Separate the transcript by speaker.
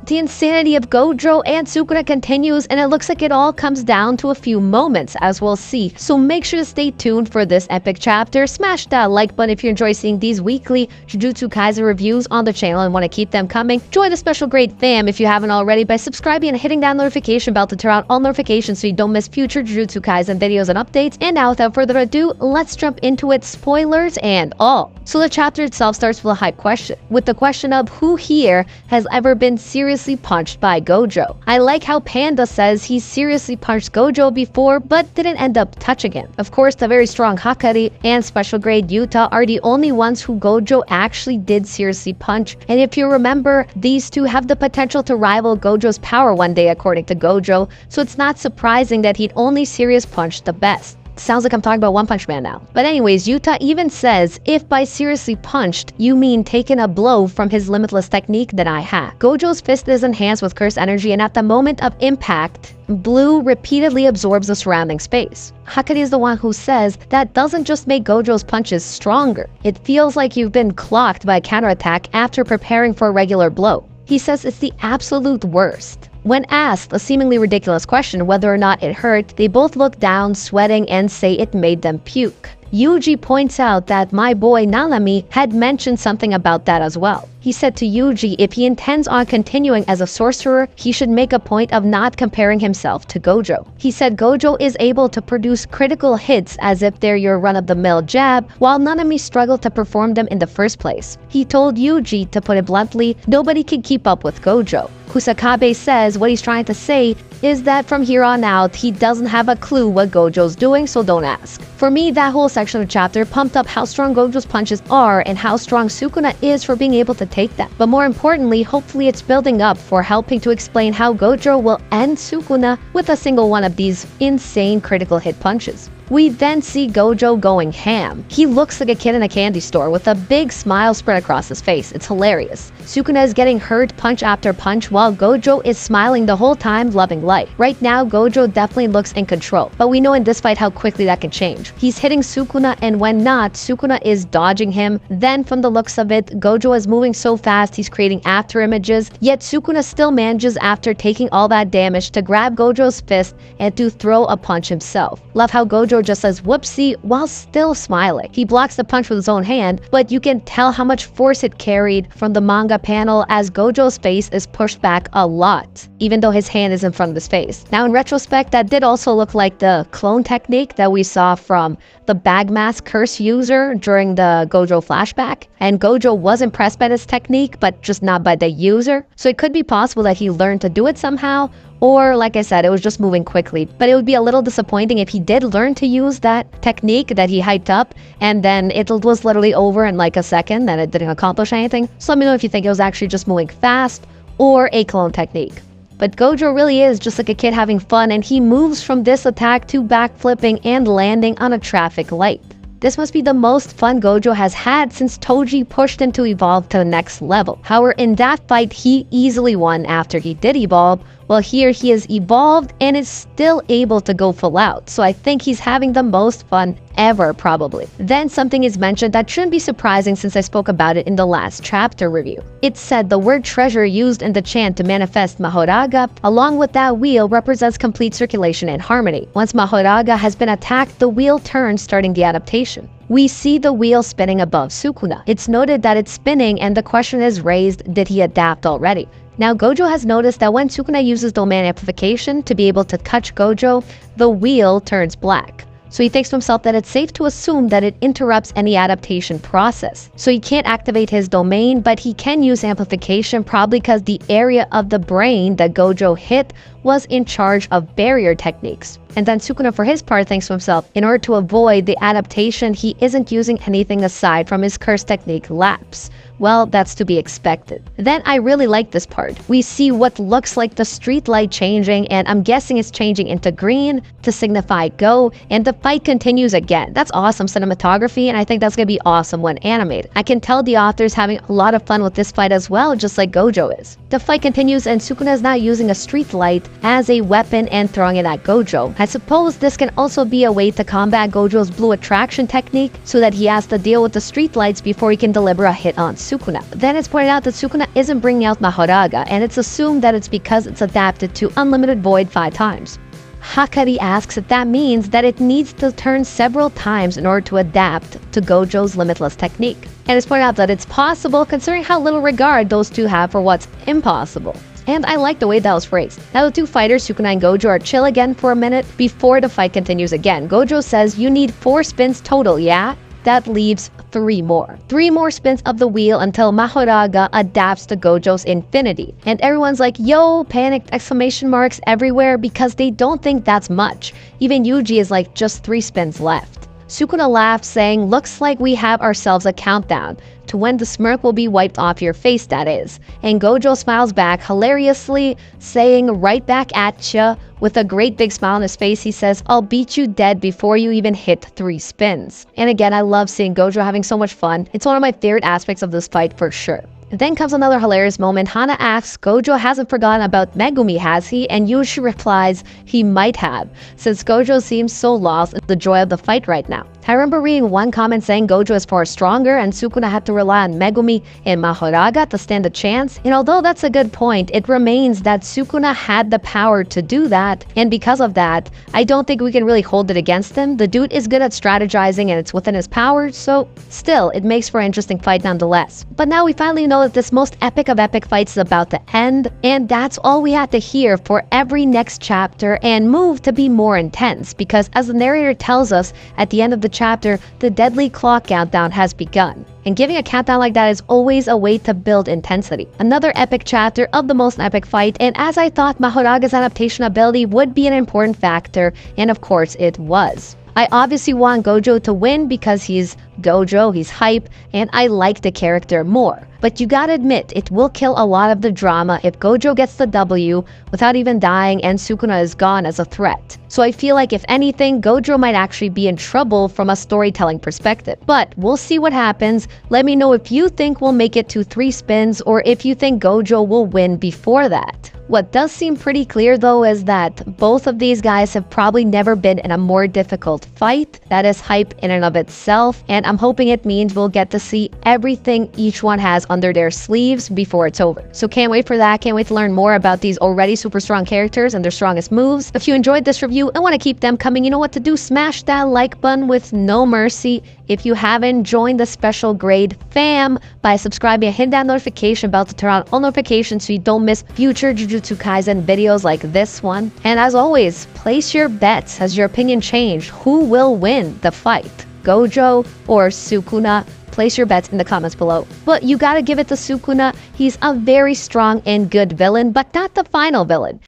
Speaker 1: The insanity of Gojo and Sukuna continues, and it looks like it all comes down to a few moments, as we'll see. So make sure to stay tuned for this epic chapter. Smash that like button if you enjoy seeing these weekly Jujutsu Kaisen reviews on the channel and want to keep them coming. Join the special grade fam if you haven't already by subscribing and hitting that notification bell to turn on all notifications so you don't miss future Jujutsu Kaisen videos and updates. And now without further ado, let's jump into it, spoilers and all. So the chapter itself starts with a hype question, with the question of who here has ever been seriously punched by Gojo. I like how Panda says he seriously punched Gojo before but didn't end up touching him. Of course, the very strong Hakari and special grade Yuta are the only ones who Gojo actually did seriously punch, and if you remember, these two have the potential to rival Gojo's power one day according to Gojo, so it's not surprising that he'd only serious punched the best. Sounds like I'm talking about One Punch Man now. But anyways, Yuta even says, if by seriously punched, you mean taking a blow from his limitless technique, then I have. Gojo's fist is enhanced with curse energy, and at the moment of impact, blue repeatedly absorbs the surrounding space. Hakari is the one who says that doesn't just make Gojo's punches stronger. It feels like you've been clocked by a counterattack after preparing for a regular blow. He says it's the absolute worst. When asked a seemingly ridiculous question whether or not it hurt, they both look down, sweating, and say it made them puke. Yuji points out that my boy Nanami had mentioned something about that as well. He said to Yuji if he intends on continuing as a sorcerer, he should make a point of not comparing himself to Gojo. He said Gojo is able to produce critical hits as if they're your run-of-the-mill jab, while Nanami struggled to perform them in the first place. He told Yuji, to put it bluntly, nobody can keep up with Gojo. Kusakabe says what he's trying to say is that from here on out, he doesn't have a clue what Gojo's doing, so don't ask. For me, that whole section of the chapter pumped up how strong Gojo's punches are and how strong Sukuna is for being able to take them. But more importantly, hopefully it's building up for helping to explain how Gojo will end Sukuna with a single one of these insane critical hit punches. We then see Gojo going ham. He looks like a kid in a candy store with a big smile spread across his face. It's hilarious. Sukuna is getting hurt punch after punch while Gojo is smiling the whole time, loving life. Right now, Gojo definitely looks in control, but we know in this fight how quickly that can change. He's hitting Sukuna, and when not, Sukuna is dodging him. Then from the looks of it, Gojo is moving so fast he's creating after images, yet Sukuna still manages after taking all that damage to grab Gojo's fist and to throw a punch himself. Love how Gojo just says whoopsie while still smiling. He blocks the punch with his own hand, but you can tell how much force it carried from the manga panel as Gojo's face is pushed back a lot, even though his hand is in front of his face. Now in retrospect, that did also look like the clone technique that we saw from the bag mask curse user during the Gojo flashback, and Gojo was impressed by this technique, but just not by the user. So it could be possible that he learned to do it somehow, or like I said, it was just moving quickly. But it would be a little disappointing if he did learn to use that technique that he hyped up and then it was literally over in like a second and it didn't accomplish anything. So let me know if you think it was actually just moving fast or a clone technique. But Gojo really is just like a kid having fun, and he moves from this attack to backflipping and landing on a traffic light. This must be the most fun Gojo has had since Toji pushed him to evolve to the next level. However, in that fight, he easily won after he did evolve, while here he is evolved and is still able to go full out. So I think he's having the most fun ever, probably. Then something is mentioned that shouldn't be surprising since I spoke about it in the last chapter review. It said the word treasure used in the chant to manifest Mahoraga, along with that wheel, represents complete circulation and harmony. Once Mahoraga has been attacked, the wheel turns, starting the adaptation. We see the wheel spinning above Sukuna. It's noted that it's spinning, and the question is raised, did he adapt already? Now Gojo has noticed that when Sukuna uses domain amplification to be able to touch Gojo, the wheel turns black. So he thinks to himself that it's safe to assume that it interrupts any adaptation process. So he can't activate his domain, but he can use amplification, probably because the area of the brain that Gojo hit was in charge of barrier techniques. And then Sukuna, for his part, thinks to himself, in order to avoid the adaptation, he isn't using anything aside from his curse technique lapse. Well, that's to be expected. Then I really like this part. We see what looks like the street light changing, and I'm guessing it's changing into green to signify go, and the fight continues again. That's awesome cinematography, and I think that's gonna be awesome when animated. I can tell the author's having a lot of fun with this fight as well, just like Gojo is. The fight continues, and Sukuna is now using a street light as a weapon and throwing it at Gojo. I suppose this can also be a way to combat Gojo's blue attraction technique, so that he has to deal with the street lights before he can deliver a hit on Sukuna. Then it's pointed out that Sukuna isn't bringing out Mahoraga, and it's assumed that it's because it's adapted to Unlimited Void 5 times. Hakari asks if that means that it needs to turn several times in order to adapt to Gojo's limitless technique. And it's pointed out that it's possible considering how little regard those two have for what's impossible. And I like the way that was phrased. Now the two fighters, Sukuna and Gojo, are chill again for a minute before the fight continues again. Gojo says, "You need 4 spins total, yeah?" That leaves 3 more. 3 more spins of the wheel until Mahoraga adapts to Gojo's infinity. And everyone's like, yo, panicked exclamation marks everywhere because they don't think that's much. Even Yuji is like, just 3 spins left. Sukuna laughed, saying, "Looks like we have ourselves a countdown to when the smirk will be wiped off your face, that is." And Gojo smiles back hilariously, saying, "Right back at ya." With a great big smile on his face, he says, "I'll beat you dead before you even hit 3 spins. And again, I love seeing Gojo having so much fun. It's one of my favorite aspects of this fight for sure. And then comes another hilarious moment. Hana asks, "Gojo hasn't forgotten about Megumi, has he?" And Yuji replies, "He might have, since Gojo seems so lost in the joy of the fight right now." I remember reading one comment saying Gojo is far stronger and Sukuna had to rely on Megumi and Mahoraga to stand a chance. And although that's a good point, it remains that Sukuna had the power to do that. And because of that, I don't think we can really hold it against him. The dude is good at strategizing and it's within his power, so still, it makes for an interesting fight nonetheless. But now we finally know that this most epic of epic fights is about to end, and that's all we had to hear for every next chapter and move to be more intense, because as the narrator tells us at the end of the chapter, the deadly clock countdown has begun. And giving a countdown like that is always a way to build intensity. Another epic chapter of the most epic fight, and as I thought, Mahoraga's adaptation ability would be an important factor, and of course it was. I obviously want Gojo to win because he's Gojo, he's hype, and I like the character more. But you gotta admit, it will kill a lot of the drama if Gojo gets the W without even dying and Sukuna is gone as a threat. So I feel like if anything, Gojo might actually be in trouble from a storytelling perspective. But we'll see what happens. Let me know if you think we'll make it to 3 spins or if you think Gojo will win before that. What does seem pretty clear though is that both of these guys have probably never been in a more difficult fight. That is hype in and of itself, and I'm hoping it means we'll get to see everything each one has under their sleeves before it's over. So can't wait for that, can't wait to learn more about these already super strong characters and their strongest moves. If you enjoyed this review and want to keep them coming, you know what to do, smash that like button with no mercy. If you haven't, join the special grade fam by subscribing and hit that notification bell to turn on all notifications so you don't miss future Jujutsu Kaisen videos like this one. And as always, place your bets. Has your opinion changed? Who will win the fight? Gojo or Sukuna? Place your bets in the comments below. But you gotta give it to Sukuna. He's a very strong and good villain, but not the final villain.